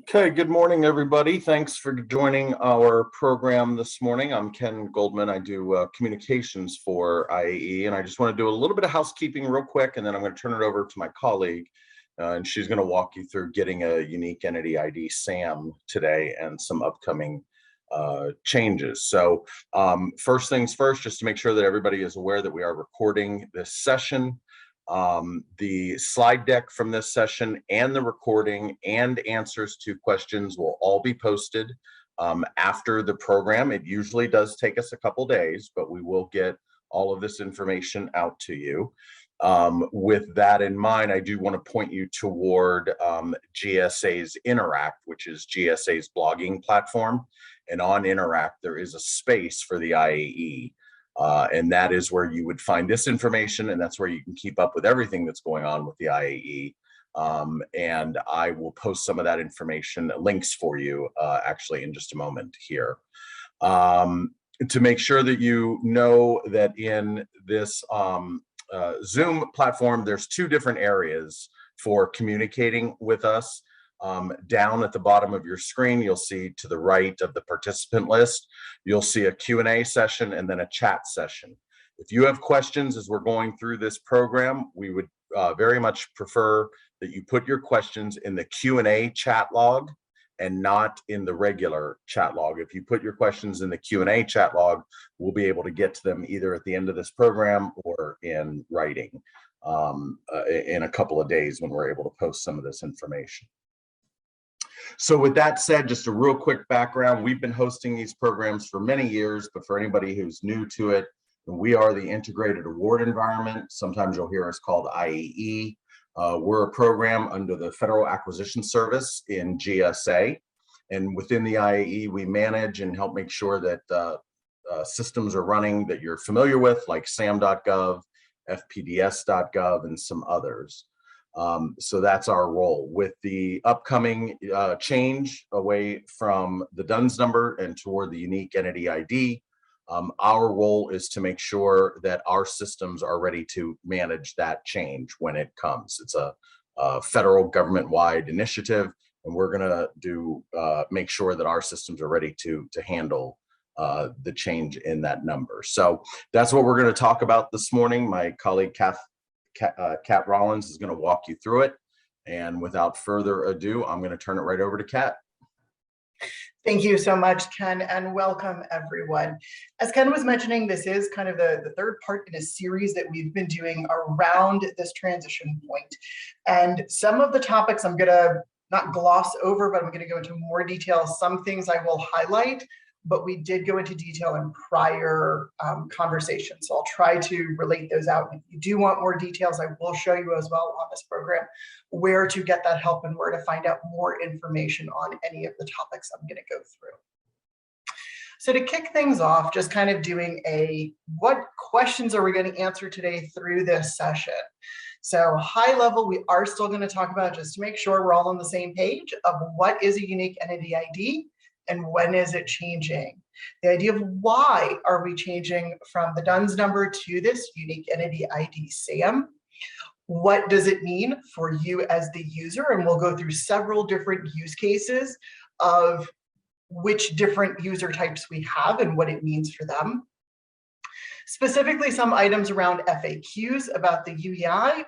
Okay, good morning, everybody. Thanks for joining our program this morning. I'm Ken Goldman. I do communications for IAE, and I just want to do a little bit of housekeeping real quick, and then I'm going to turn it over to my colleague, and she's going to walk you through getting a unique entity ID SAM today and some upcoming changes. So first things first, just to make sure that everybody is aware that we are recording this session. The slide deck from this session and the recording and answers to questions will all be posted after the program. It usually does take us a couple days, but we will get all of this information out to you. With that in mind, I do want to point you toward GSA's Interact, which is GSA's blogging platform. And on Interact, there is a space for the IAE. And that is where you would find this information, and that's where you can keep up with everything that's going on with the IAE. And I will post some of that information, links for you actually in just a moment here. To make sure that you know that in this Zoom platform, there's two different areas for communicating with us. Down at the bottom of your screen, you'll see to the right of the participant list, you'll see a Q&A session and then a chat session. If you have questions as we're going through this program, we would very much prefer that you put your questions in the Q&A chat log and not in the regular chat log. If you put your questions in the Q&A chat log, we'll be able to get to them either at the end of this program or in writing in a couple of days when we're able to post some of this information. So with that said, just a real quick background. We've been hosting these programs for many years, but for anybody who's new to it, we are the Integrated Award Environment. Sometimes you'll hear us called IAE. We're a program under the Federal Acquisition Service in GSA. And within the IAE, we manage and help make sure that systems are running that you're familiar with, like sam.gov, fpds.gov, and some others. So that's our role. With the upcoming change away from the DUNS number and toward the unique entity ID, our role is to make sure that our systems are ready to manage that change when it comes. It's a federal government-wide initiative, and we're going to do make sure that our systems are ready to handle the change in that number. So that's what we're going to talk about this morning. My colleague Kat Rollins is going to walk you through it. And without further ado, I'm going to turn it right over to Kat. Thank you so much, Ken, and welcome everyone. As Ken was mentioning, this is kind of the third part in a series that we've been doing around this transition point. And some of the topics I'm going to not gloss over, but I'm going to go into more detail. Some things I will highlight, but we did go into detail in prior conversations. So I'll try to relate those out. If you do want more details, I will show you as well on this program where to get that help and where to find out more information on any of the topics I'm going to go through. So to kick things off, just kind of doing what questions are we going to answer today through this session? So high level, we are still going to talk about, just to make sure we're all on the same page, of what is a unique entity ID and when is it changing? The idea of why are we changing from the DUNS number to this unique entity ID SAM? What does it mean for you as the user? And we'll go through several different use cases of which different user types we have and what it means for them. Specifically, some items around FAQs about the UEI,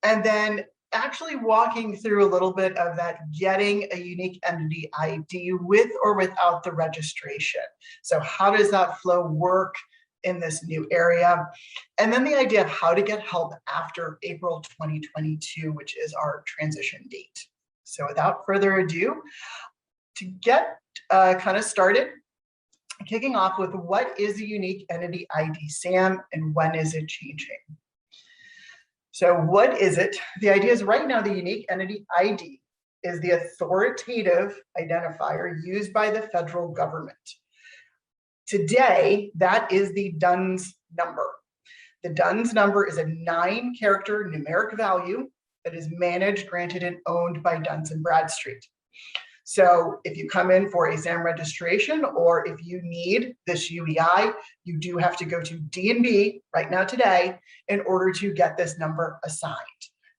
and then actually walking through a little bit of that getting a unique entity ID with or without the registration. So how does that flow work in this new area? And then the idea of how to get help after April 2022, which is our transition date. So without further ado, to get kind of started, kicking off with what is a unique entity ID SAM and when is it changing? So what is it? The idea is right now the unique entity ID is the authoritative identifier used by the federal government. Today, that is the DUNS number. The DUNS number is a 9-character numeric value that is managed, granted, and owned by Duns & Bradstreet. So if you come in for a SAM registration, or if you need this UEI, you do have to go to D&B right now today in order to get this number assigned.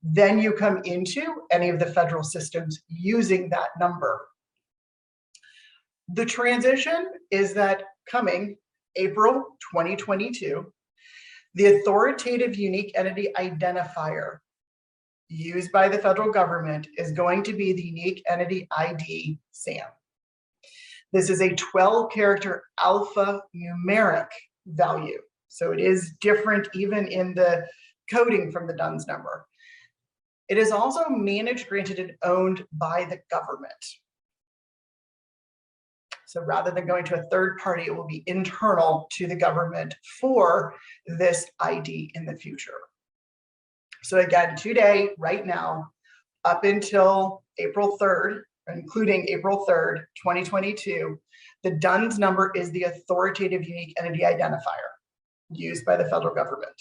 Then you come into any of the federal systems using that number. The transition is that coming April 2022, the authoritative unique entity identifier used by the federal government is going to be the unique entity ID SAM. This is a 12-character alphanumeric value. So it is different even in the coding from the DUNS number. It is also managed, granted, and owned by the government. So rather than going to a third party, it will be internal to the government for this ID in the future. So again, today, right now, up until April 3rd, including April 3rd, 2022, the DUNS number is the authoritative unique entity identifier used by the federal government.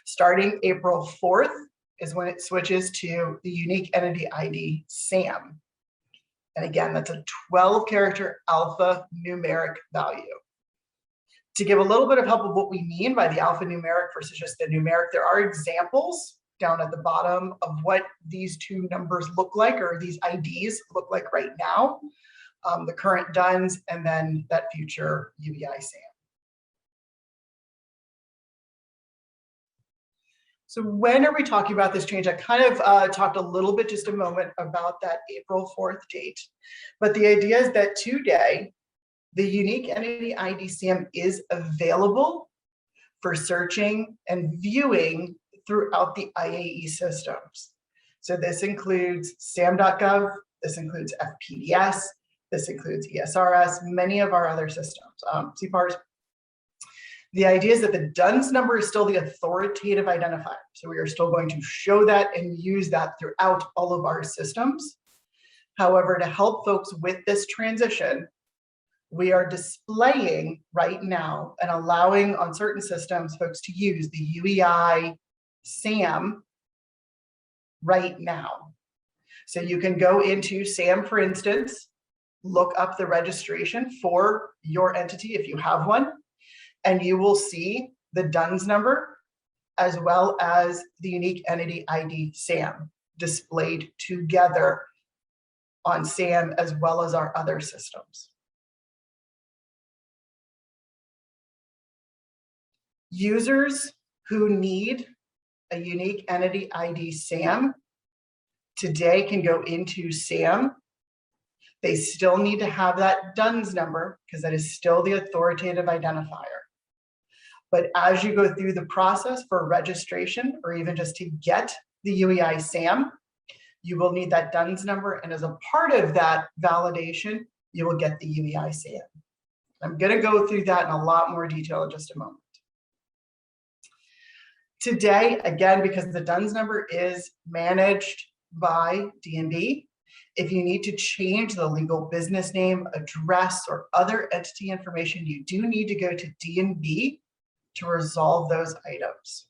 Starting April 4th is when it switches to the unique entity ID SAM. And again, that's a 12-character alphanumeric value. To give a little bit of help of what we mean by the alphanumeric versus just the numeric, there are examples down at the bottom of what these two numbers look like, or these IDs look like right now, the current DUNS and then that future UEI SAM. So when are we talking about this change? I kind of talked a little bit just a moment about that April 4th date, but the idea is that today, the unique entity ID SAM is available for searching and viewing throughout the IAE systems. So this includes sam.gov, this includes FPDS, this includes ESRS, many of our other systems, CPARS. The idea is that the DUNS number is still the authoritative identifier. So we are still going to show that and use that throughout all of our systems. However, to help folks with this transition, we are displaying right now and allowing on certain systems folks to use the UEI SAM right now. So you can go into SAM, for instance, look up the registration for your entity if you have one, and you will see the DUNS number as well as the unique entity ID SAM displayed together on SAM as well as our other systems. Users who need a unique entity ID SAM today can go into SAM. They still need to have that DUNS number because that is still the authoritative identifier. But as you go through the process for registration or even just to get the UEI SAM, you will need that DUNS number. And as a part of that validation, you will get the UEI SAM. I'm going to go through that in a lot more detail in just a moment. Today, again, because the DUNS number is managed by DMB, if you need to change the legal business name, address, or other entity information, you do need to go to DMB to resolve those items.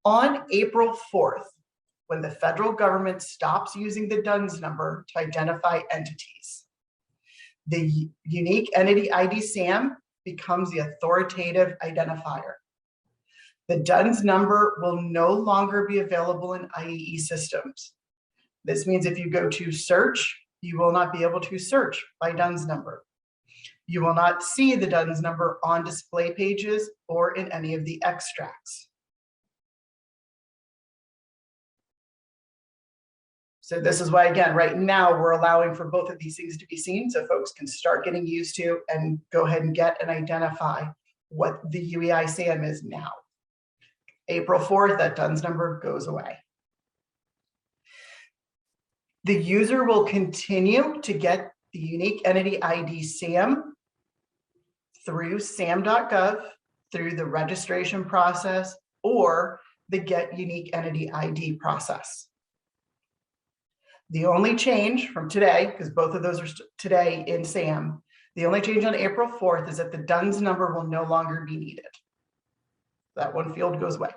On April 4th, when the federal government stops using the DUNS number to identify entities, the unique entity ID SAM becomes the authoritative identifier. The DUNS number will no longer be available in IAE systems. This means if you go to search, you will not be able to search by DUNS number. You will not see the DUNS number on display pages or in any of the extracts. So this is why, again, right now we're allowing for both of these things to be seen so folks can start getting used to and go ahead and get and identify what the UEI SAM is now. April 4th, that DUNS number goes away. The user will continue to get the unique entity ID SAM through sam.gov, through the registration process, or the get unique entity ID process. The only change from today, because both of those are today in SAM, the only change on April 4th is that the DUNS number will no longer be needed. That one field goes away.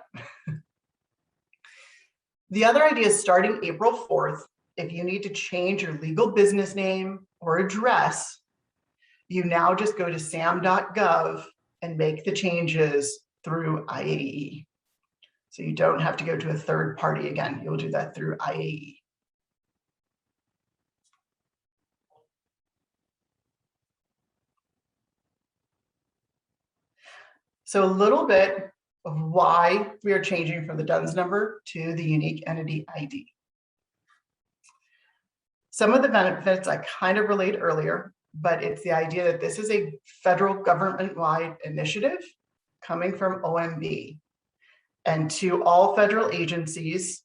The other idea is starting April 4th, if you need to change your legal business name or address, you now just go to sam.gov and make the changes through IAE. So you don't have to go to a third party again. You'll do that through IAE. So a little bit of why we are changing from the DUNS number to the unique entity ID. Some of the benefits I kind of relayed earlier, but it's the idea that this is a federal government-wide initiative coming from OMB. And to all federal agencies,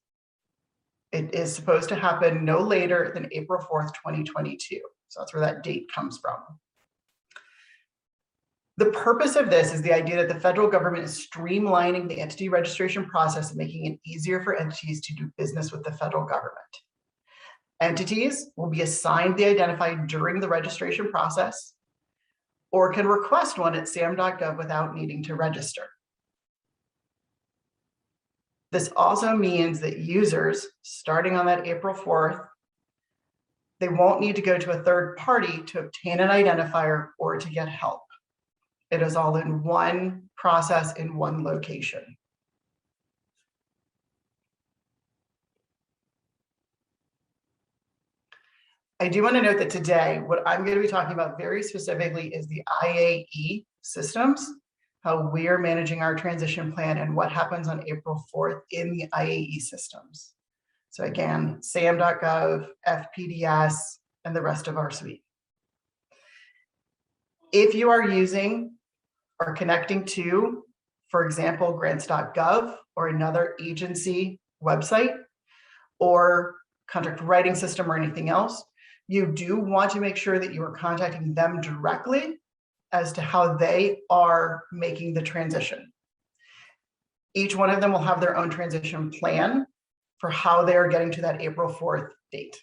it is supposed to happen no later than April 4th, 2022. So that's where that date comes from. The purpose of this is the idea that the federal government is streamlining the entity registration process and making it easier for entities to do business with the federal government. Entities will be assigned the identifier during the registration process or can request one at sam.gov without needing to register. This also means that users, starting on that April 4th, they won't need to go to a third party to obtain an identifier or to get help. It is all in one process in one location. I do want to note that today, what I'm going to be talking about very specifically is the IAE systems, how we are managing our transition plan and what happens on April 4th in the IAE systems. So again, sam.gov, FPDS, and the rest of our suite. If you are using or connecting to, for example, grants.gov or another agency website or contract writing system or anything else, you do want to make sure that you are contacting them directly as to how they are making the transition. Each one of them will have their own transition plan for how they are getting to that April 4th date.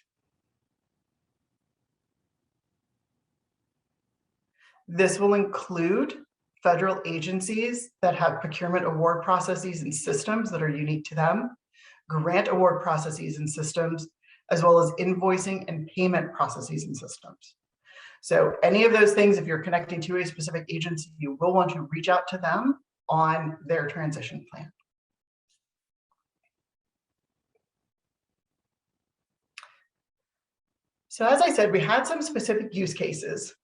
This will include federal agencies that have procurement award processes and systems that are unique to them, grant award processes and systems, as well as invoicing and payment processes and systems. So any of those things, if you're connecting to a specific agency, you will want to reach out to them on their transition plan. So as I said, we had some specific use cases,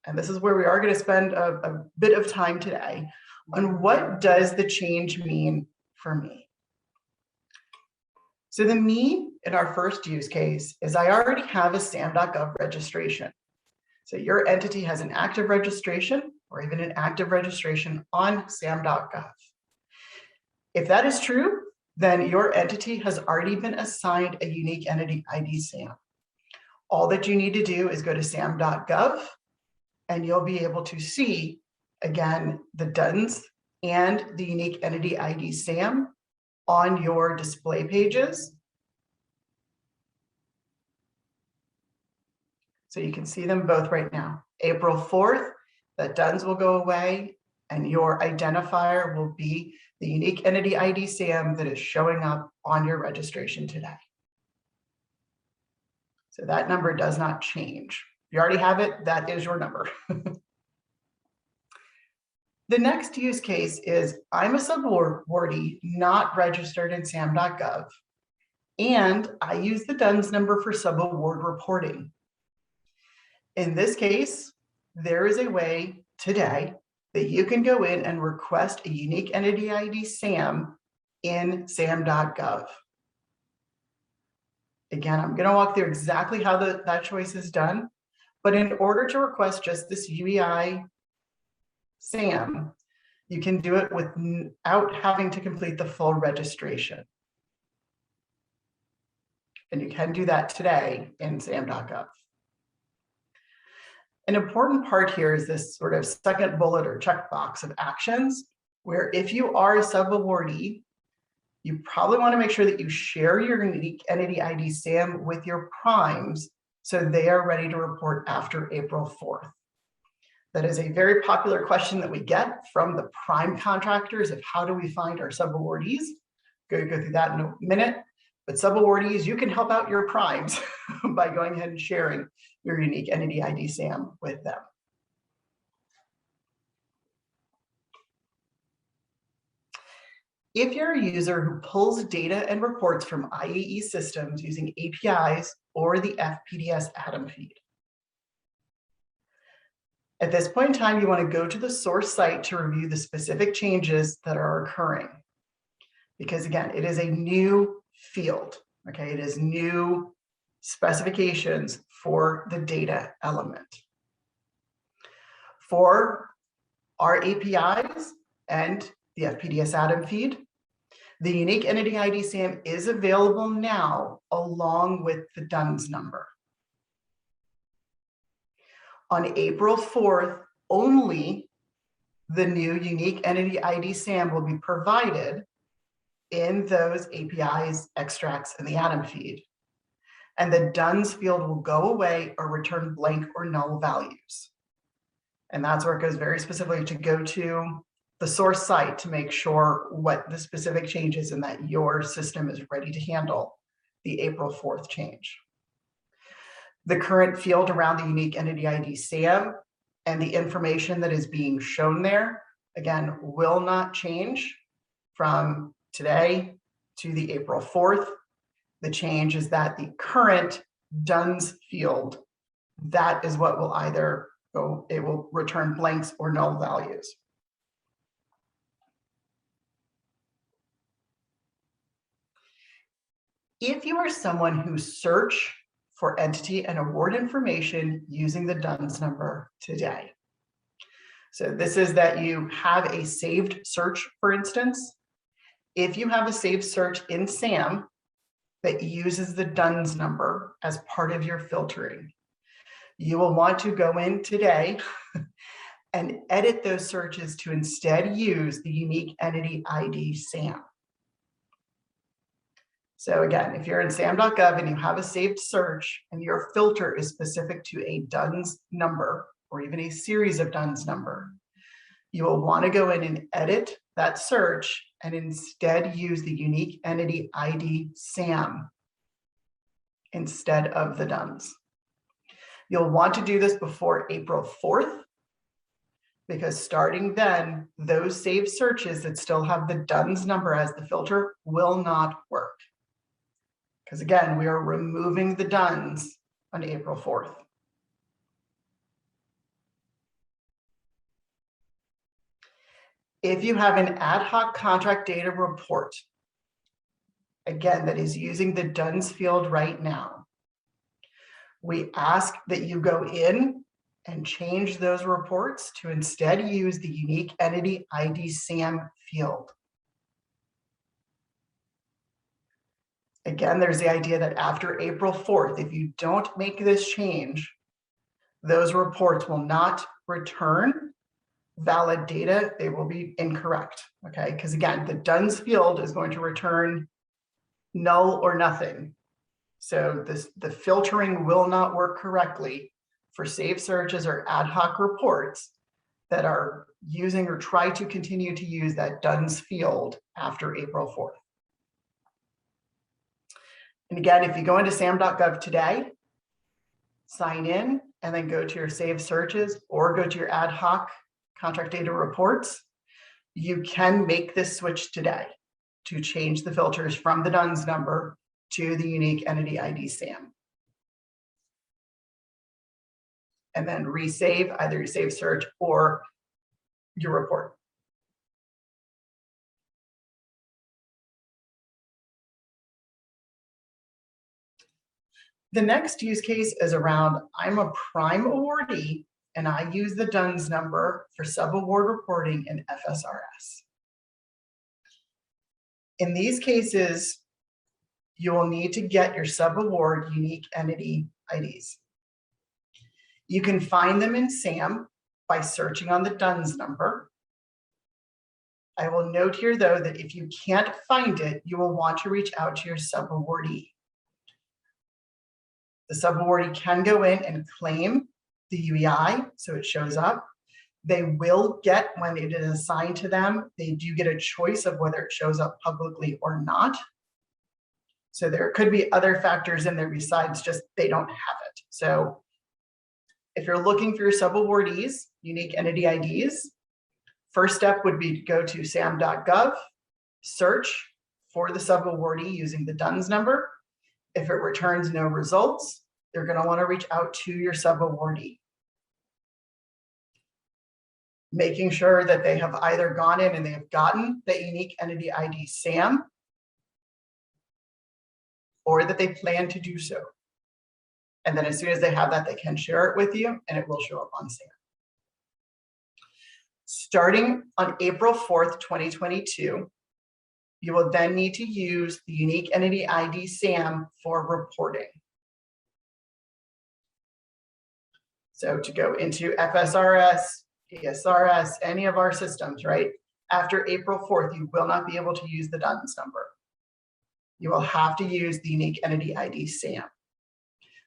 and this is where we are going to spend a bit of time today on what does the change mean for me. So the me in our first use case is I already have a sam.gov registration. So your entity has an active registration or even an active registration on sam.gov. If that is true, then your entity has already been assigned a unique entity ID SAM. All that you need to do is go to sam.gov and you'll be able to see, again, the DUNS and the unique entity ID SAM on your display pages. So you can see them both right now. April 4th, the DUNS will go away and your identifier will be the unique entity ID SAM that is showing up on your registration today. So that number does not change. If you already have it, that is your number. The next use case is I'm a subawardee not registered in sam.gov, and I use the DUNS number for subaward reporting. In this case, there is a way today that you can go in and request a unique entity ID SAM in sam.gov. Again, I'm going to walk through exactly how that choice is done, but in order to request just this UEI SAM, you can do it without having to complete the full registration. And you can do that today in sam.gov. An important part here is this sort of second bullet or checkbox of actions, where if you are a subawardee, you probably want to make sure that you share your unique entity ID SAM with your primes so they are ready to report after April 4th. That is a very popular question that we get from the prime contractors of how do we find our subawardees. Go through that in a minute. But subawardees, you can help out your primes by going ahead and sharing your unique entity ID SAM with them. If you're a user who pulls data and reports from IAE systems using APIs or the FPDS Atom feed. At this point in time, you want to go to the source site to review the specific changes that are occurring. Because again, it is a new field, okay? It is new specifications for the data element. For our APIs and the FPDS Atom feed, the unique entity ID SAM is available now along with the DUNS number. On April 4th, only the new unique entity ID SAM will be provided in those APIs, extracts, and the Atom feed. And the DUNS field will go away or return blank or null values. And that's where it goes very specifically to go to the source site to make sure what the specific change is and that your system is ready to handle the April 4th change. The current field around the unique entity ID SAM and the information that is being shown there, again, will not change from today to the April 4th. The change is that the current DUNS field, that is what will either go, it will return blanks or null values. If you are someone who search for entity and award information using the DUNS number today. So this is that you have a saved search, for instance. If you have a saved search in SAM that uses the DUNS number as part of your filtering, you will want to go in today and edit those searches to instead use the unique entity ID SAM. So again, if you're in sam.gov and you have a saved search and your filter is specific to a DUNS number or even a series of DUNS number, you will want to go in and edit that search and instead use the unique entity ID SAM instead of the DUNS. You'll want to do this before April 4th, because starting then, those saved searches that still have the DUNS number as the filter will not work. Because again, we are removing the DUNS on April 4th. If you have an ad hoc contract data report, again, that is using the DUNS field right now, we ask that you go in and change those reports to instead use the unique entity ID SAM field. Again, there's the idea that after April 4th, if you don't make this change, those reports will not return valid data. They will be incorrect, okay? Because again, the DUNS field is going to return null or nothing. So the filtering will not work correctly for saved searches or ad hoc reports that are using or try to continue to use that DUNS field after April 4th. And again, if you go into sam.gov today, sign in, and then go to your saved searches or go to your ad hoc contract data reports, you can make this switch today to change the filters from the DUNS number to the unique entity ID SAM. And then resave either your saved search or your report. The next use case is around, I'm a prime awardee and I use the DUNS number for sub-award reporting in FSRS. In these cases, you will need to get your sub-award unique entity IDs. You can find them in SAM by searching on the DUNS number. I will note here, though, that if you can't find it, you will want to reach out to your sub-awardee. The sub-awardee can go in and claim the UEI, so it shows up. They will get, when it is assigned to them, they do get a choice of whether it shows up publicly or not. So there could be other factors in there besides just they don't have it. So if you're looking for your sub-awardees, unique entity IDs, first step would be to go to sam.gov, search for the subawardee using the DUNS number. If it returns no results, you're going to want to reach out to your subawardee, making sure that they have either gone in and they have gotten the unique entity ID SAM, or that they plan to do so. And then as soon as they have that, they can share it with you and it will show up on SAM. Starting on April 4th, 2022, you will then need to use the unique entity ID SAM for reporting. So to go into FSRS, ESRS, any of our systems, right? After April 4th, you will not be able to use the DUNS number. You will have to use the unique entity ID SAM.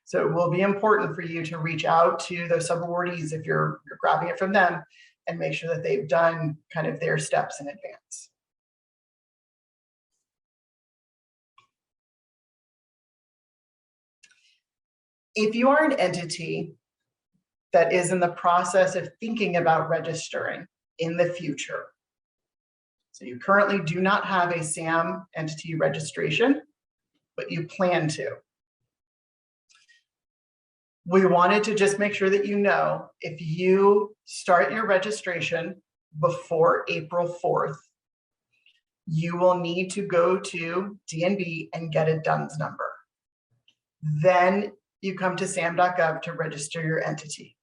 So it will be important for you to reach out to those subawardees if you're grabbing it from them and make sure that they've done kind of their steps in advance. If you are an entity that is in the process of thinking about registering in the future, so you currently do not have a SAM entity registration, but you plan to, we wanted to just make sure that you know, if you start your registration before April 4th, you will need to go to DNB and get a DUNS number. Then you come to sam.gov to register your entity.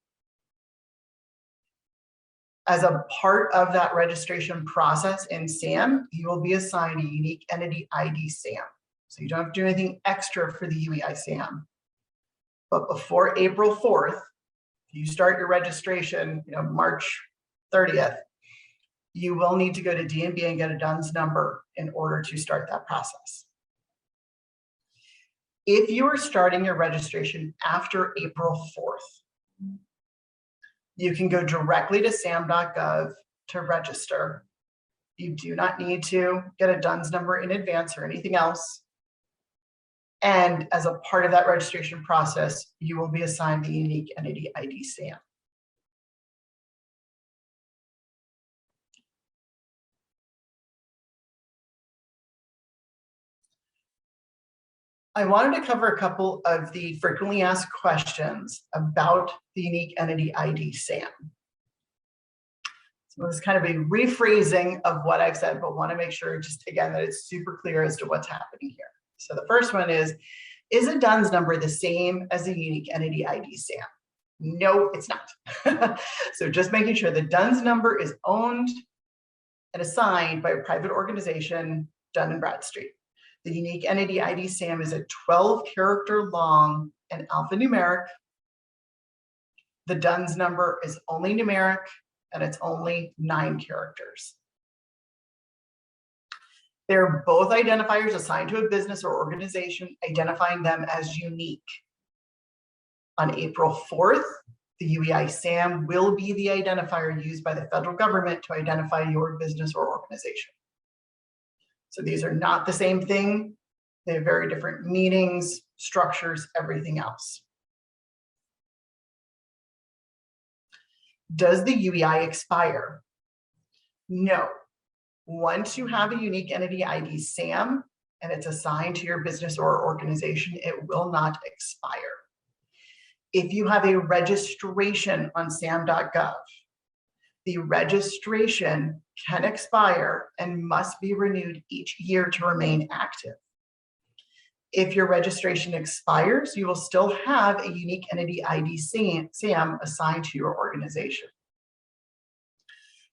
As a part of that registration process in SAM, you will be assigned a unique entity ID SAM. So you don't have to do anything extra for the UEI SAM. But before April 4th, if you start your registration, March 30th, you will need to go to DNB and get a DUNS number in order to start that process. If you are starting your registration after April 4th, you can go directly to sam.gov to register. You do not need to get a DUNS number in advance or anything else. And as a part of that registration process, you will be assigned the unique entity ID SAM. I wanted to cover a couple of the frequently asked questions about the unique entity ID SAM. So this is kind of a rephrasing of what I've said, but want to make sure just again that it's super clear as to what's happening here. So the first one is a DUNS number the same as a unique entity ID SAM? No, it's not. So just making sure the DUNS number is owned and assigned by a private organization, Dun & Bradstreet. The unique entity ID SAM is a 12-character long and alphanumeric. The DUNS number is only numeric and it's only 9 characters. They're both identifiers assigned to a business or organization, identifying them as unique. On April 4th, the UEI SAM will be the identifier used by the federal government to identify your business or organization. So these are not the same thing. They have very different meanings, structures, everything else. Does the UEI expire? No. Once you have a unique entity ID SAM and it's assigned to your business or organization, it will not expire. If you have a registration on sam.gov, the registration can expire and must be renewed each year to remain active. If your registration expires, you will still have a unique entity ID SAM assigned to your organization.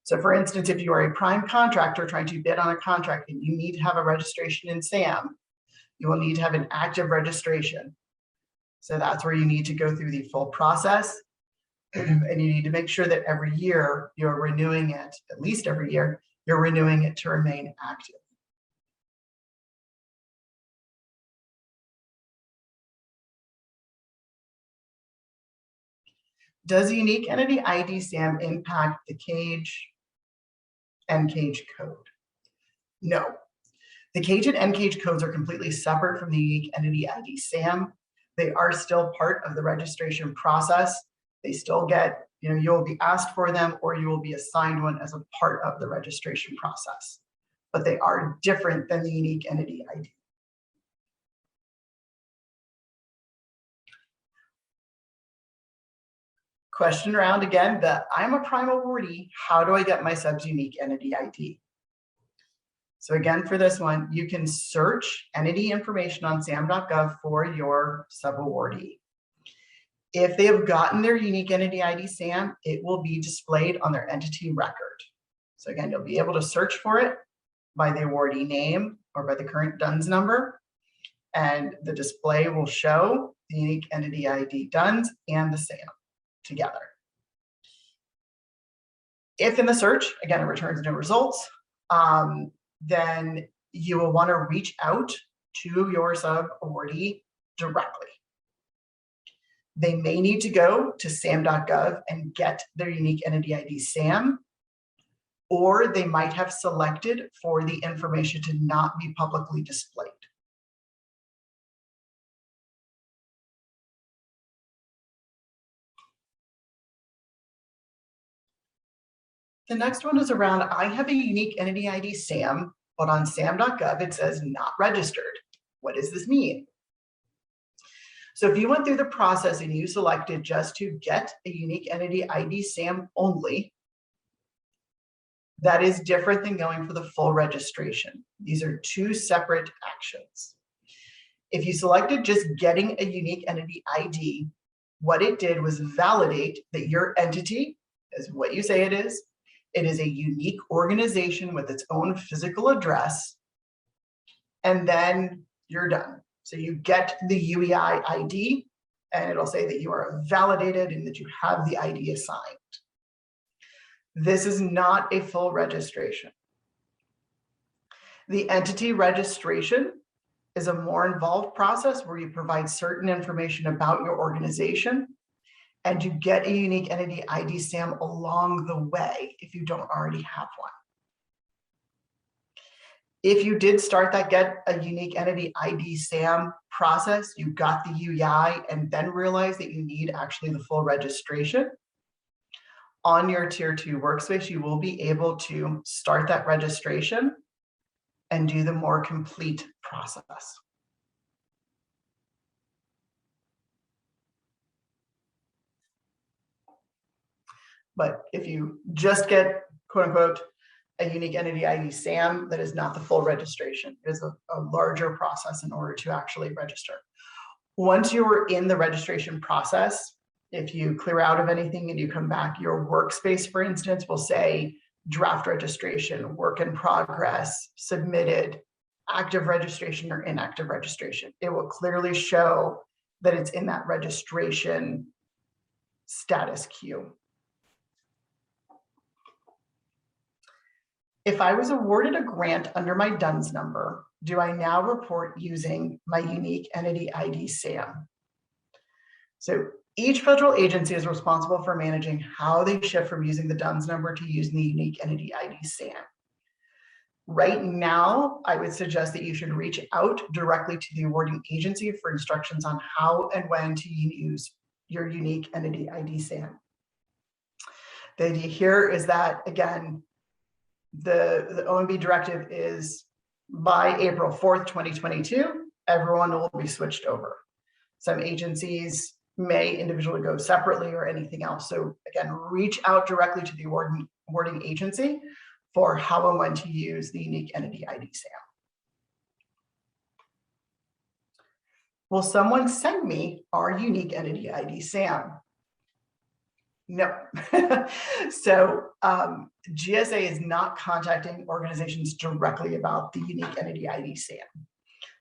So for instance, if you are a prime contractor trying to bid on a contract and you need to have a registration in SAM, you will need to have an active registration. So that's where you need to go through the full process. And you need to make sure that every year you're renewing it, at least every year, you're renewing it to remain active. Does a unique entity ID SAM impact the CAGE and CAGE code? No. The CAGE and NCAGE codes are completely separate from the unique entity ID SAM. They are still part of the registration process. They still get, you'll be asked for them or you will be assigned one as a part of the registration process. but they are different than the unique entity ID. Question round again, I'm a prime awardee, how do I get my sub's unique entity ID? So again, for this one, you can search entity information on sam.gov for your sub-awardee. If they have gotten their unique entity ID SAM, it will be displayed on their entity record. So again, you'll be able to search for it by the awardee name or by the current DUNS number, and the display will show the unique entity ID DUNS and the SAM together. If in the search, again, it returns no results, then you will want to reach out to your sub-awardee directly. They may need to go to sam.gov and get their unique entity ID SAM, or they might have selected for the information to not be publicly displayed. The next one is around, I have a unique entity ID SAM, but on sam.gov it says not registered. What does this mean? So if you went through the process and you selected just to get a unique entity ID SAM only, that is different than going for the full registration. These are two separate actions. If you selected just getting a unique entity ID, what it did was validate that your entity is what you say it is. It is a unique organization with its own physical address, and then you're done. So you get the UEI ID, and it'll say that you are validated and that you have the ID assigned. This is not a full registration. The entity registration is a more involved process where you provide certain information about your organization, and you get a unique entity ID SAM along the way if you don't already have one. If you did start that get a unique entity ID SAM process, you got the UEI and then realized that you need actually the full registration, on your tier 2 workspace, you will be able to start that registration and do the more complete process. But if you just get, quote unquote, a unique entity ID SAM, that is not the full registration. It is a larger process in order to actually register. Once you are in the registration process, if you clear out of anything and you come back, your workspace, for instance, will say draft registration, work in progress, submitted, active registration, or inactive registration. It will clearly show that it's in that registration status queue. If I was awarded a grant under my DUNS number, do I now report using my unique entity ID SAM? So each federal agency is responsible for managing how they shift from using the DUNS number to using the unique entity ID SAM. Right now, I would suggest that you should reach out directly to the awarding agency for instructions on how and when to use your unique entity ID SAM. The idea here is that, again, the OMB directive is by April 4th, 2022, everyone will be switched over. Some agencies may individually go separately or anything else. So again, reach out directly to the awarding agency for how and when to use the unique entity ID SAM. Will someone send me our unique entity ID SAM? No. So GSA is not contacting organizations directly about the unique entity ID SAM.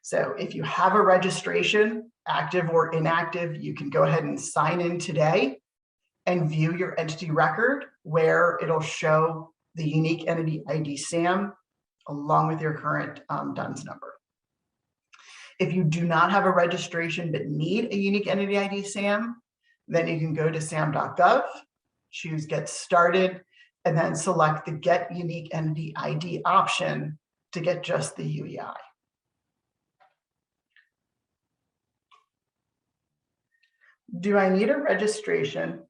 So if you have a registration, active or inactive, you can go ahead and sign in today and view your entity record where it'll show the unique entity ID SAM along with your current DUNS number. If you do not have a registration but need a unique entity ID SAM, then you can go to sam.gov, choose Get Started, and then select the Get Unique Entity ID option to get just the UEI. Do I need a registration?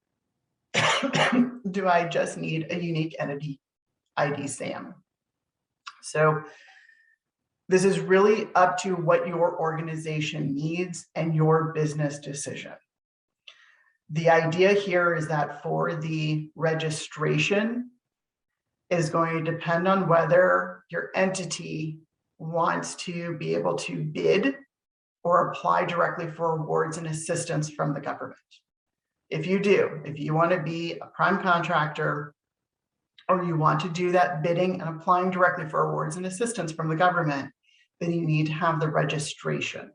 Do I just need a unique entity ID SAM? So this is really up to what your organization needs and your business decision. The idea here is that for the registration is going to depend on whether your entity wants to be able to bid or apply directly for awards and assistance from the government. If you want to be a prime contractor, or you want to do that bidding and applying directly for awards and assistance from the government, then you need to have the registration.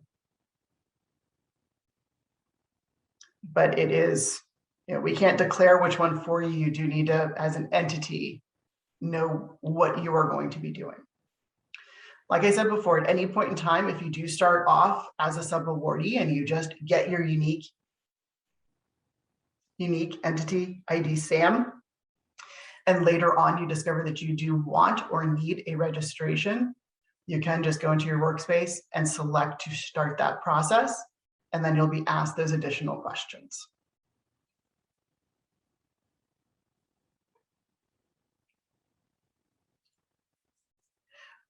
But it is, we can't declare which one for you. You do need to, as an entity, know what you are going to be doing. Like I said before, at any point in time, if you do start off as a sub-awardee and you just get your unique entity ID SAM, and later on you discover that you do want or need a registration, you can just go into your workspace and select to start that process, and then you'll be asked those additional questions.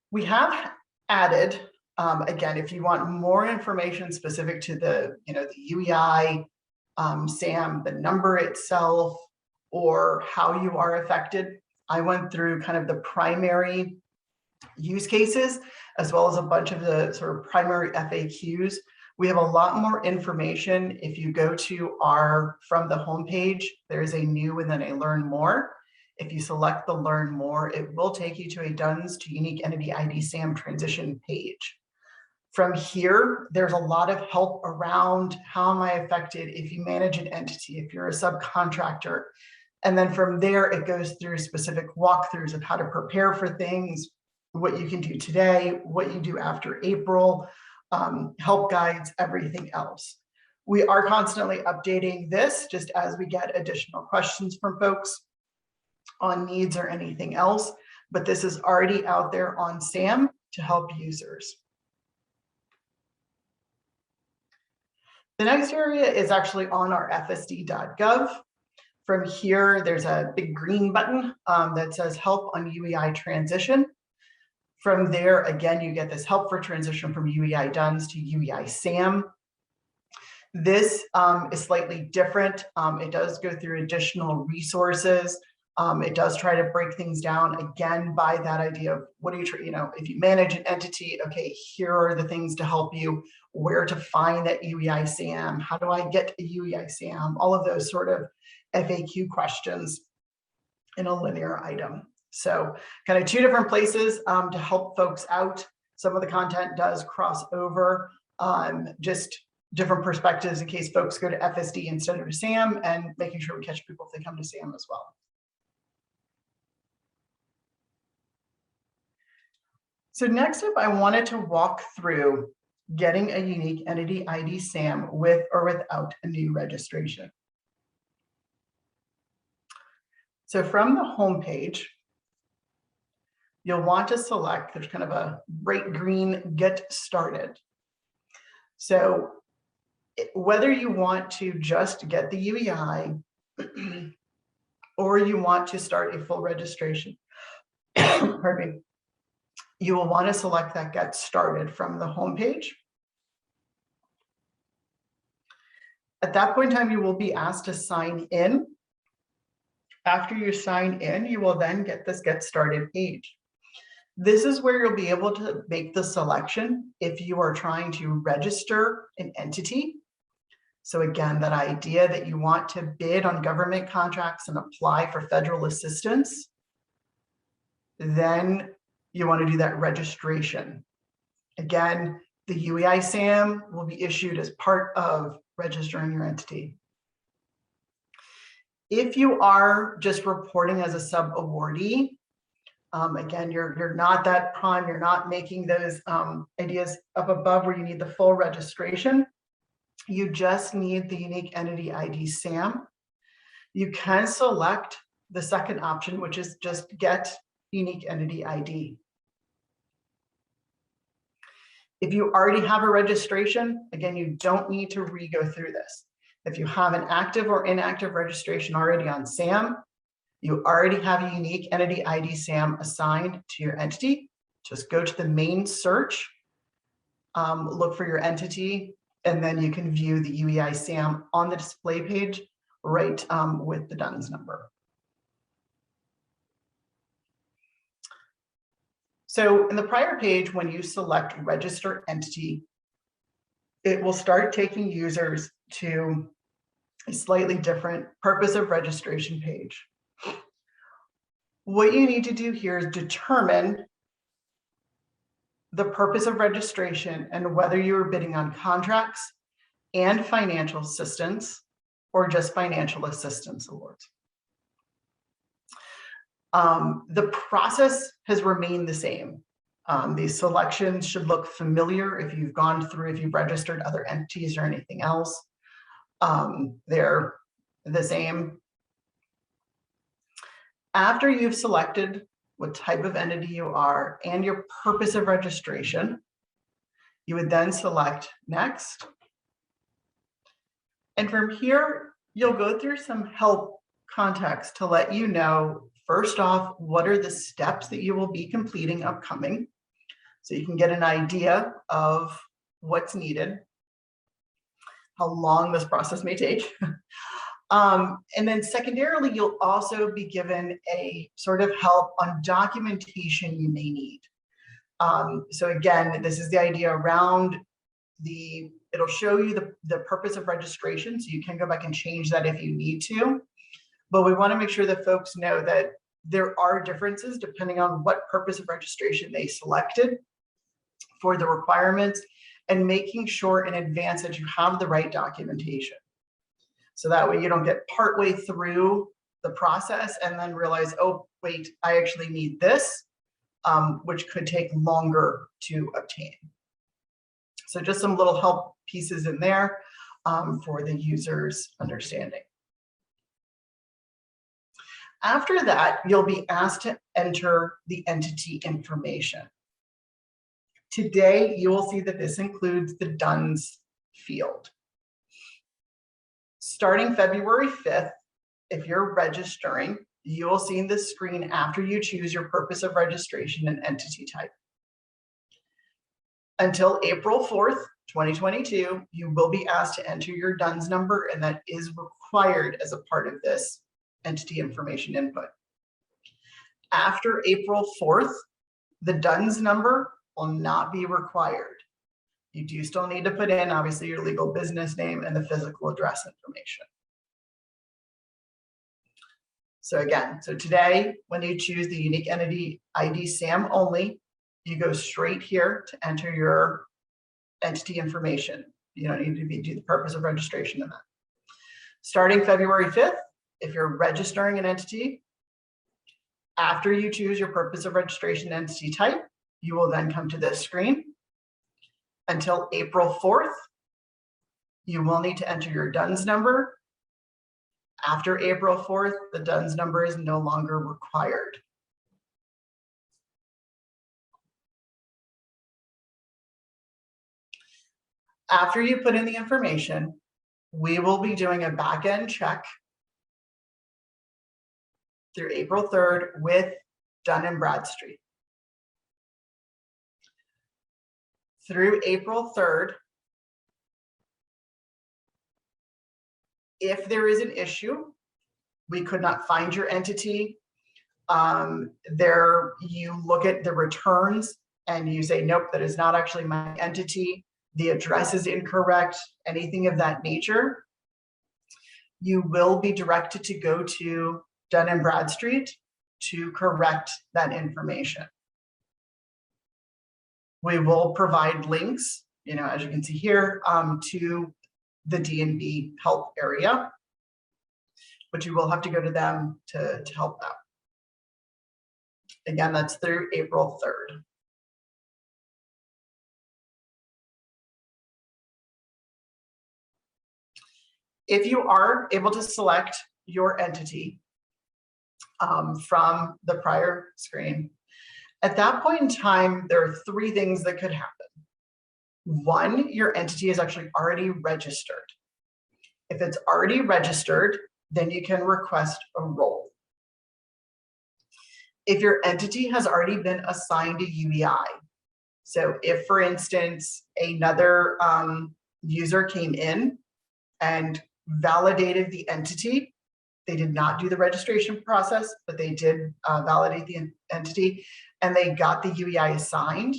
We have added, again, if you want more information specific to the UEI, SAM, the number itself, or how you are affected, I went through kind of the primary use cases, as well as a bunch of the sort of primary FAQs. We have a lot more information. If you go to from the homepage, there's a new and then a learn more. If you select the learn more, it will take you to a DUNS to unique entity ID SAM transition page. From here, there's a lot of help around how am I affected if you manage an entity, if you're a subcontractor. And then from there, it goes through specific walkthroughs of how to prepare for things, what you can do today, what you do after April, help guides, everything else. We are constantly updating this just as we get additional questions from folks on needs or anything else, but this is already out there on SAM to help users. The next area is actually on our fsd.gov. From here, there's a big green button that says help on UEI transition. From there, again, you get this help for transition from UEI DUNS to UEI SAM. This is slightly different. It does go through additional resources. It does try to break things down again by that idea of what do if you manage an entity, okay, here are the things to help you, where to find that UEI SAM, how do I get a UEI SAM, all of those sort of FAQ questions in a linear item. So kind of two different places to help folks out. Some of the content does cross over, just different perspectives in case folks go to FSD instead of SAM, and making sure we catch people if they come to SAM as well. So next up, I wanted to walk through getting a unique entity ID SAM with or without a new registration. So from the home page, you'll want to select, there's kind of a bright green get started. So whether you want to just get the UEI or you want to start a full registration, pardon me, you will want to select that get started from the home page. At that point in time, you will be asked to sign in. After you sign in, you will then get this get started page. This is where you'll be able to make the selection if you are trying to register an entity. So again, that idea that you want to bid on government contracts and apply for federal assistance, then you want to do that registration. Again, the UEI SAM will be issued as part of registering your entity. If you are just reporting as a sub-awardee, again, you're not that prime, you're not making those ideas up above where you need the full registration. You just need the unique entity ID SAM. You can select the second option, which is just get unique entity ID. If you already have a registration, again, you don't need to re-go through this. If you have an active or inactive registration already on SAM, you already have a unique entity ID SAM assigned to your entity, Just go to the main search, look for your entity, and then you can view the UEI SAM on the display page right with the DUNS number. So in the prior page, when you select register entity, it will start taking users to a slightly different purpose of registration page. What you need to do here is determine the purpose of registration and whether you are bidding on contracts and financial assistance or just financial assistance awards. The process has remained the same. These selections should look familiar if you've gone through, if you've registered other entities or anything else. They're the same. After you've selected what type of entity you are and your purpose of registration, you would then select next. And from here, you'll go through some help context to let you know, first off, what are the steps that you will be completing upcoming, so you can get an idea of what's needed, how long this process may take. And then secondarily, you'll also be given a sort of help on documentation you may need. So again, this is the idea around it'll show you the purpose of registration, so you can go back and change that if you need to. But we want to make sure that folks know that there are differences depending on what purpose of registration they selected for the requirements, and making sure in advance that you have the right documentation. So that way you don't get partway through the process and then realize, oh, wait, I actually need this, which could take longer to obtain. So just some little help pieces in there for the user's understanding. After that, you'll be asked to enter the entity information. Today, you will see that this includes the DUNS field. Starting February 5th, if you're registering, you will see the screen after you choose your purpose of registration and entity type. Until April 4th, 2022, you will be asked to enter your DUNS number, and that is required as a part of this entity information input. After April 4th, the DUNS number will not be required. You do still need to put in, obviously, your legal business name and the physical address information. So again, so today, when you choose the unique entity ID SAM only, you go straight here to enter your entity information. You don't need to do the purpose of registration in that. Starting February 5th, if you're registering an entity, after you choose your purpose of registration entity type, you will then come to this screen. Until April 4th, you will need to enter your DUNS number. After April 4th, the DUNS number is no longer required. After you put in the information, we will be doing a back-end check through April 3rd with Dun & Bradstreet. Through April 3rd, if there is an issue, we could not find your entity, you look at the returns and you say, nope, that is not actually my entity. The address is incorrect, anything of that nature, you will be directed to go to Dun & Bradstreet to correct that information. We will provide links, as you can see here, to the D&B help area, but you will have to go to them to help out. Again, that's through April 3rd. If you are able to select your entity from the prior screen, at that point in time, there are three things that could happen. One, your entity is actually already registered. If it's already registered, then you can request a role. If your entity has already been assigned a UEI, so if, for instance, another user came in and validated the entity, they did not do the registration process, but they did validate the entity, and they got the UEI assigned,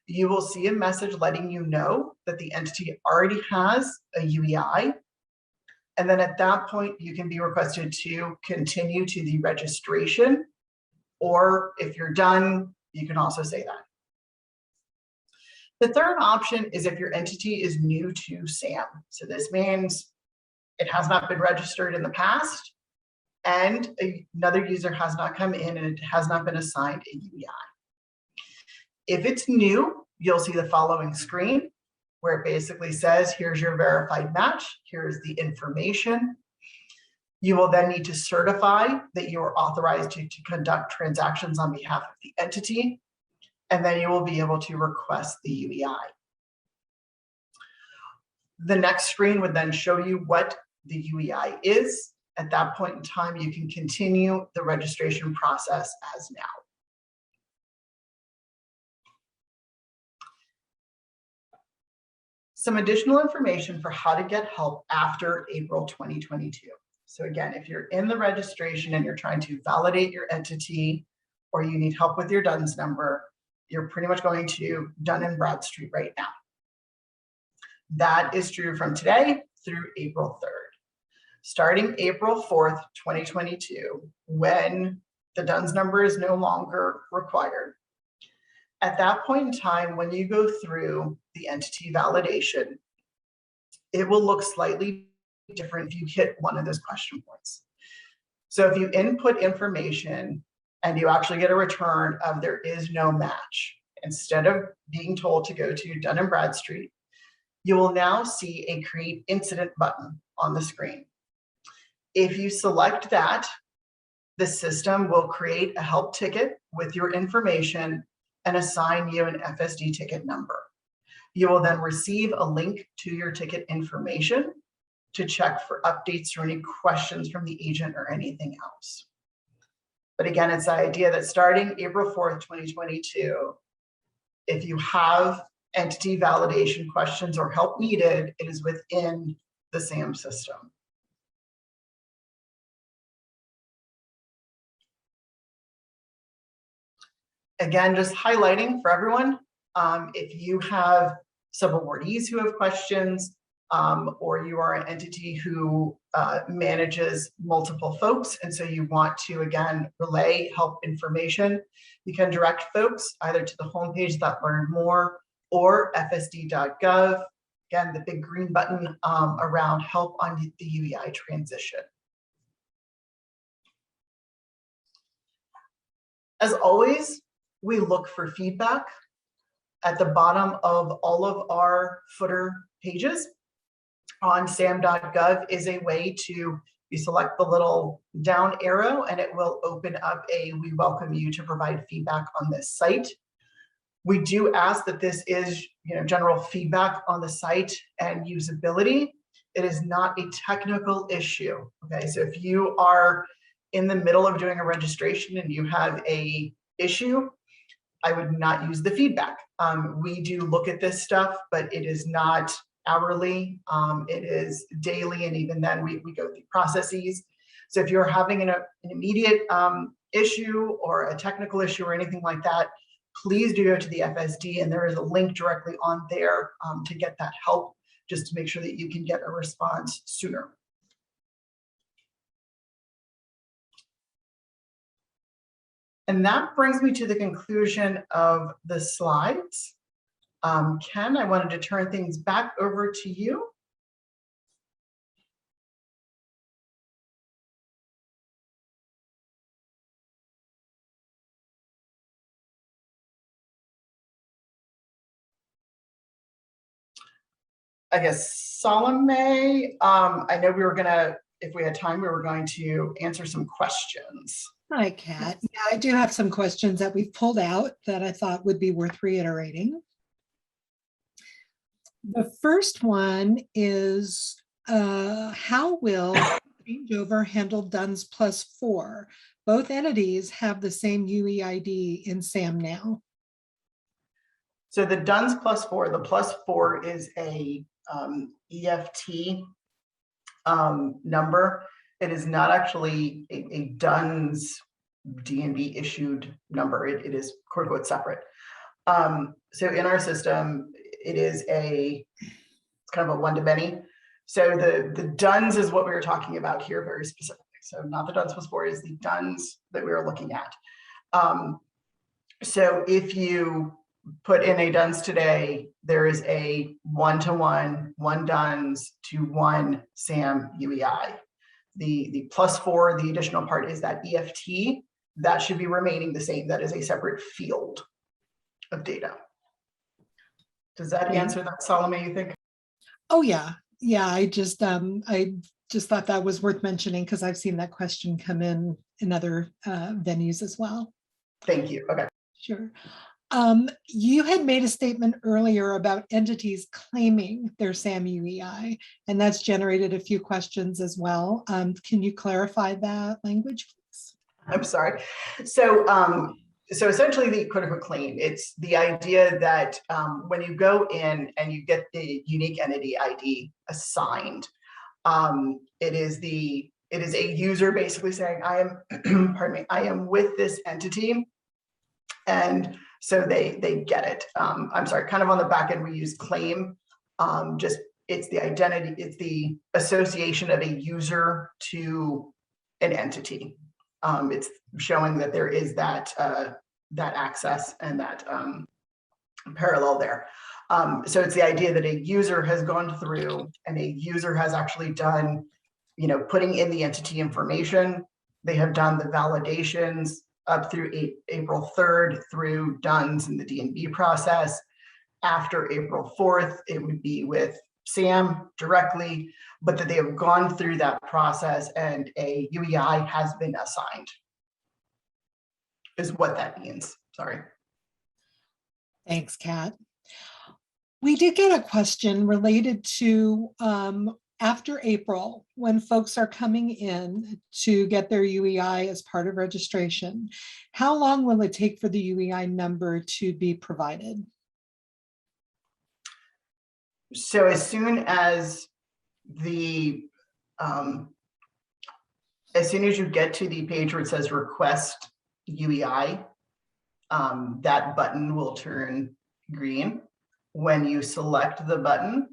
you will see a message letting you know that the entity already has a UEI. And then at that point, you can be requested to continue to the registration, or if you're done, you can also say that. The third option is if your entity is new to SAM. So this means it has not been registered in the past, and another user has not come in and it has not been assigned a UEI. If it's new, you'll see the following screen where it basically says, here's your verified match, here's the information. You will then need to certify that you are authorized to conduct transactions on behalf of the entity, and then you will be able to request the UEI. The next screen would then show you what the UEI is. At that point in time, you can continue the registration process as now. Some additional information for how to get help after April 2022. So again, if you're in the registration and you're trying to validate your entity, or you need help with your DUNS number, you're pretty much going to Dun & Bradstreet right now. That is true from today through April 3rd. Starting April 4th, 2022, when the DUNS number is no longer required, at that point in time, when you go through the entity validation, it will look slightly different if you hit one of those question points. So if you input information and you actually get a return of there is no match, instead of being told to go to Dun & Bradstreet, you will now see a create incident button on the screen. If you select that, the system will create a help ticket with your information and assign you an FSD ticket number. You will then receive a link to your ticket information to check for updates or any questions from the agent or anything else. But again, it's the idea that starting April 4th, 2022, if you have entity validation questions or help needed, it is within the SAM system. Again, just highlighting for everyone, if you have sub-awardees who have questions, or you are an entity who manages multiple folks, and so you want to, again, relay help information, you can direct folks either to the homepage that learn more or fsd.gov. Again, the big green button around help on the UEI transition. As always, we look for feedback. At the bottom of all of our footer pages on sam.gov is a way to, you select the little down arrow and it will open up a we welcome you to provide feedback on this site. We do ask that this is general feedback on the site and usability. It is not a technical issue. Okay, so if you are in the middle of doing a registration and you have a issue, I would not use the feedback. We do look at this stuff, but it is not hourly. It is daily, and even then we go through processes. So if you're having an immediate issue or a technical issue or anything like that, please do go to the FSD, and there is a link directly on there to get that help, just to make sure that you can get a response sooner. And that brings me to the conclusion of the slides. Ken, I wanted to turn things back over to you. I guess Salome, I know we were gonna, if we had time, we were going to answer some questions. Hi, Kat. Yeah, I do have some questions that we've pulled out that I thought would be worth reiterating. The first one is, how will changeover handled DUNS +4. Both entities have the same UEID in SAM now. So the DUNS +4, the +4 is a EFT number. It is not actually a DUNS DNB issued number. It is quote unquote separate. So in our system, it's kind of a one-to-many. So the DUNS is what we were talking about here very specifically. So not the DUNS +4, is the DUNS that we were looking at. So if you put in a DUNS today, there is a 1-to-1, 1 DUNS to 1 SAM UEI. The +4, the additional part, is that EFT. That should be remaining the same. That is a separate field of data. Does that answer that, Salome, you think? Oh yeah. Yeah, I just thought that was worth mentioning because I've seen that question come in other venues as well. Thank you. Okay. Sure. You had made a statement earlier about entities claiming their SAM UEI, and that's generated a few questions as well. Can you clarify that language, please? I'm sorry. So essentially the critical claim, it's the idea that when you go in and you get the unique entity ID assigned, it is a user basically saying, I am, pardon me, I am with this entity. And so they get it. I'm sorry, kind of on the back end, we use claim. It's the identity, it's the association of a user to an entity. It's showing that there is that access and that parallel there. So it's the idea that a user has gone through and a user has actually done, putting in the entity information. They have done the validations up through April 3rd through DUNS in the DNB process. After April 4th, it would be with SAM directly, but that they have gone through that process and a UEI has been assigned, is what that means. Sorry. Thanks, Kat. We did get a question related to after April, when folks are coming in to get their UEI as part of registration, how long will it take for the UEI number to be provided? So as soon as you get to the page where it says request UEI, that button will turn green. When you select the button,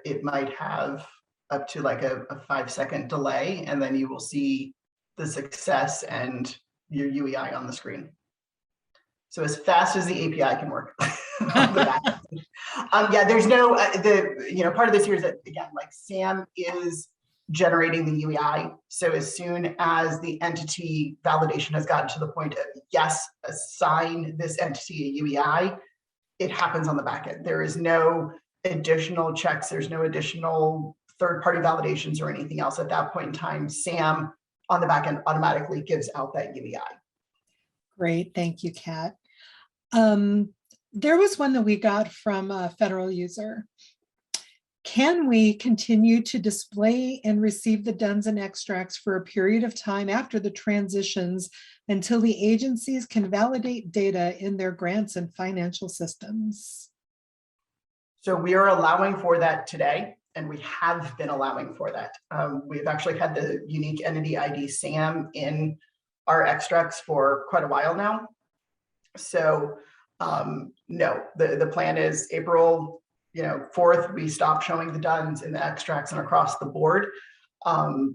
it might have up to like a 5-second delay, and then you will see the success and your UEI on the screen. So as fast as the API can work. On the back. Yeah, there's no, part of this here is that, again, like SAM is generating the UEI. So as soon as the entity validation has gotten to the point of, yes, assign this entity a UEI, it happens on the back end. There is no additional checks. There's no additional third-party validations or anything else. At that point in time, SAM on the back end automatically gives out that UEI. Great, thank you, Kat. There was one that we got from a federal user. Can we continue to display and receive the DUNS and extracts for a period of time after the transitions until the agencies can validate data in their grants and financial systems? So we are allowing for that today, and we have been allowing for that. We've actually had the unique entity ID SAM in our extracts for quite a while now. So no, the plan is April 4th, we stop showing the DUNS in the extracts and across the board. And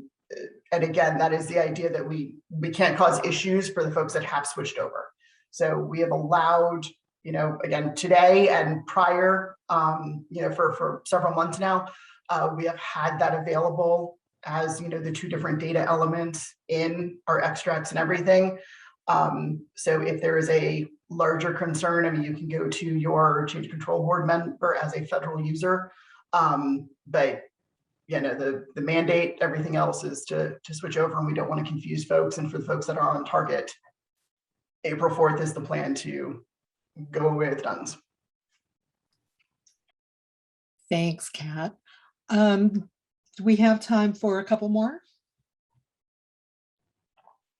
again, that is the idea that we can't cause issues for the folks that have switched over. So we have allowed, again, today and prior, for several months now, we have had that available as, the 2 different data elements in our extracts and everything. So if there is a larger concern, I mean, you can go to your change control board member as a federal user. But the mandate, everything else is to switch over, and we don't want to confuse folks. And for the folks that are on target, April 4th is the plan to go away with DUNS. Thanks, Kat. Do we have time for a couple more?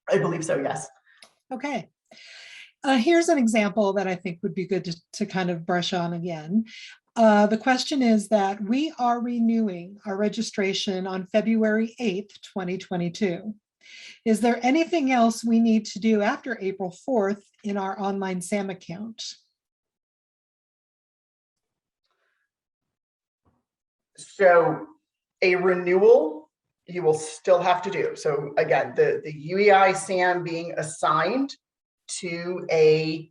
I believe so, yes. Okay. Here's an example that I think would be good to kind of brush on again. The question is that we are renewing our registration on February 8th, 2022. Is there anything else we need to do after April 4th in our online SAM account? So a renewal you will still have to do. So again, the UEI SAM being assigned to a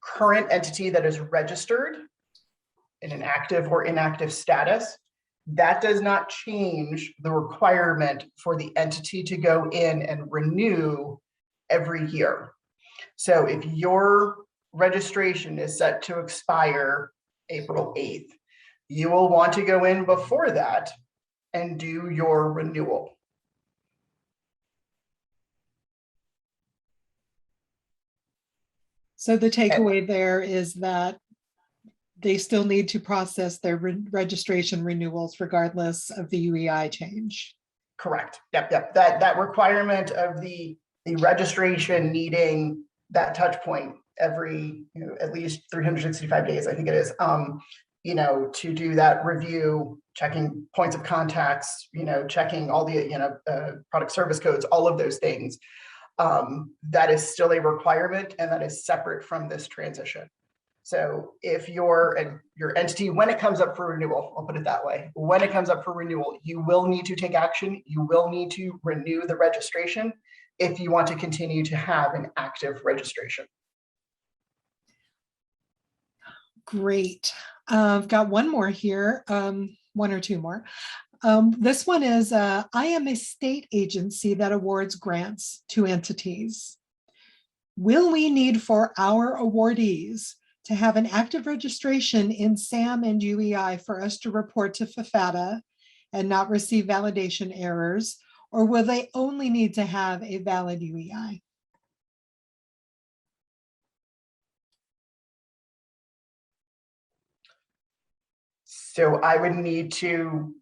current entity that is registered in an active or inactive status, that does not change the requirement for the entity to go in and renew every year. So if your registration is set to expire April 8th, you will want to go in before that and do your renewal. So the takeaway there is that they still need to process their registration renewals regardless of the UEI change. Correct. Yep. That requirement of the registration needing that touch point every, at least 365 days, I think it is, to do that review, checking points of contacts, checking all the, product service codes, all of those things. That is still a requirement, and that is separate from this transition. So if your entity, when it comes up for renewal, I'll put it that way, when it comes up for renewal, you will need to take action. You will need to renew the registration if you want to continue to have an active registration. Great. I've got one more here, one or two more. This one is, I am a state agency that awards grants to entities. Will we need for our awardees to have an active registration in SAM and UEI for us to report to FAFATA and not receive validation errors, or will they only need to have a valid UEI? So I would need to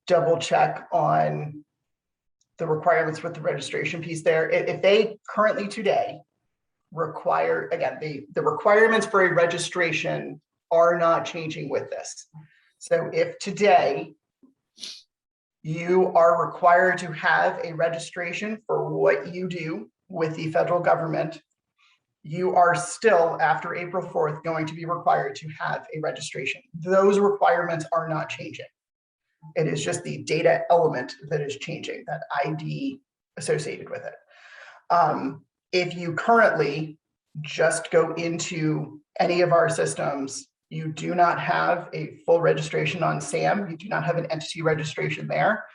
double check on the requirements with the registration piece there. If they currently today require, again, the requirements for a registration are not changing with this. So if today you are required to have a registration for what you do with the federal government, you are still, after April 4th, going to be required to have a registration. Those requirements are not changing. It is just the data element that is changing, that ID associated with it. If you currently just go into any of our systems, you do not have a full registration on SAM, you do not have an entity registration there,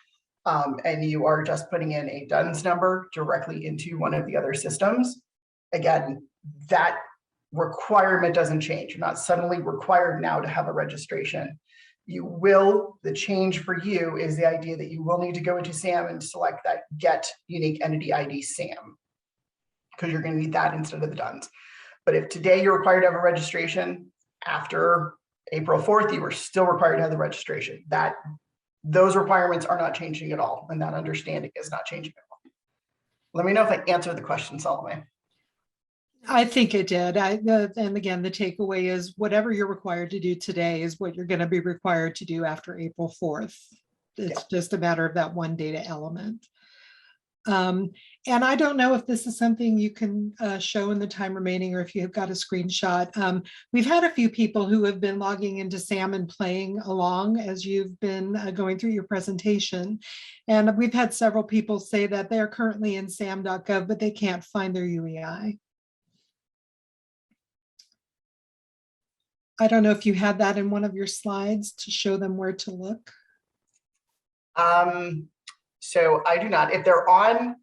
and you are just putting in a DUNS number directly into one of the other systems, again, that requirement doesn't change. You're not suddenly required now to have a registration. You will, the change for you is the idea that you will need to go into SAM and select that Get Unique Entity ID SAM, because you're going to need that instead of the DUNS. But if today you're required to have a registration, after April 4th, you are still required to have the registration. Those requirements are not changing at all, and that understanding is not changing at all. Let me know if I answered the question, Salome. I think it did. And again, the takeaway is whatever you're required to do today is what you're going to be required to do after April 4th. It's just a matter of that one data element. And I don't know if this is something you can show in the time remaining, or if you've got a screenshot. We've had a few people who have been logging into SAM and playing along as you've been going through your presentation. And we've had several people say that they're currently in sam.gov, but they can't find their UEI. I don't know if you had that in one of your slides to show them where to look. So I do not. If they're on,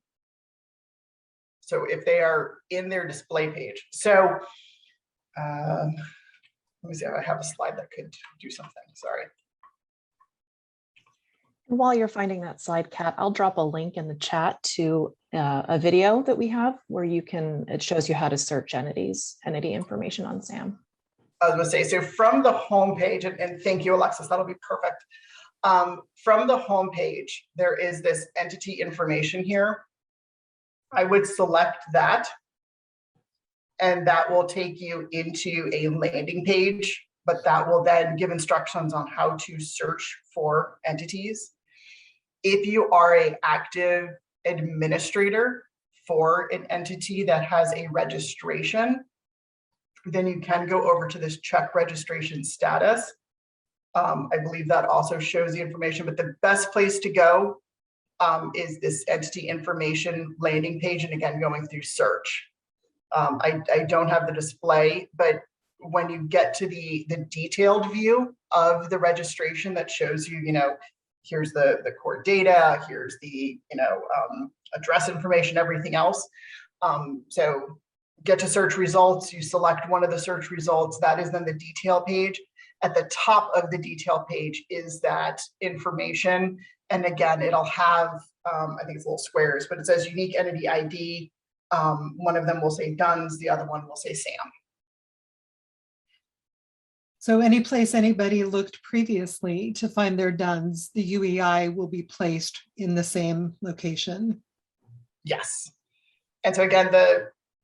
so if they are in their display page. So let me see if I have a slide that could do something. Sorry. While you're finding that slide, Kat, I'll drop a link in the chat to a video that we have where you can, it shows you how to search entity information on SAM. I was going to say, so from the homepage, and thank you, Alexis, that'll be perfect. From the homepage, there is this entity information here. I would select that, and that will take you into a landing page, but that will then give instructions on how to search for entities. If you are an active administrator for an entity that has a registration, then you can go over to this check registration status. I believe that also shows the information, but the best place to go is this entity information landing page, and again, going through search. I don't have the display, but when you get to the detailed view of the registration that shows you, here's the core data, here's the, address information, everything else. So get to search results, you select one of the search results, that is then the detail page. At the top of the detail page is that information. And again, it'll have, I think it's little squares, but it says unique entity ID. One of them will say DUNS, the other one will say SAM. So any place anybody looked previously to find their DUNS, the UEI will be placed in the same location. Yes. And so again,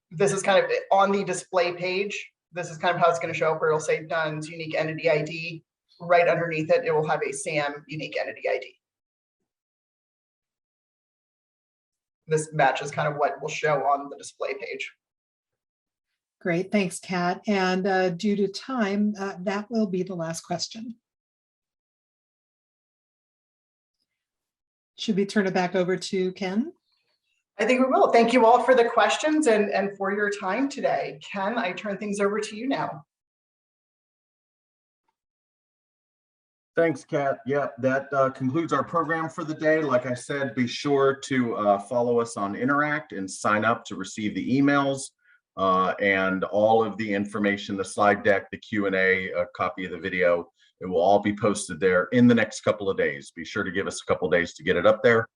this is kind of on the display page. This is kind of how it's going to show up, where it'll say DUNS unique entity ID. Right underneath it, it will have a SAM unique entity ID. This matches kind of what will show on the display page. Great, thanks, Kat. And due to time, that will be the last question. Should we turn it back over to Ken? I think we will. Thank you all for the questions and for your time today. Ken, I turn things over to you now. Thanks, Kat. Yeah, that concludes our program for the day. Like I said, be sure to follow us on Interact and sign up to receive the emails and all of the information, the slide deck, the Q&A, a copy of the video. It will all be posted there in the next couple of days. Be sure to give us a couple of days to get it up there.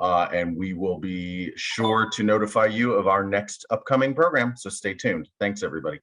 And we will be sure to notify you of our next upcoming program. So stay tuned. Thanks, everybody.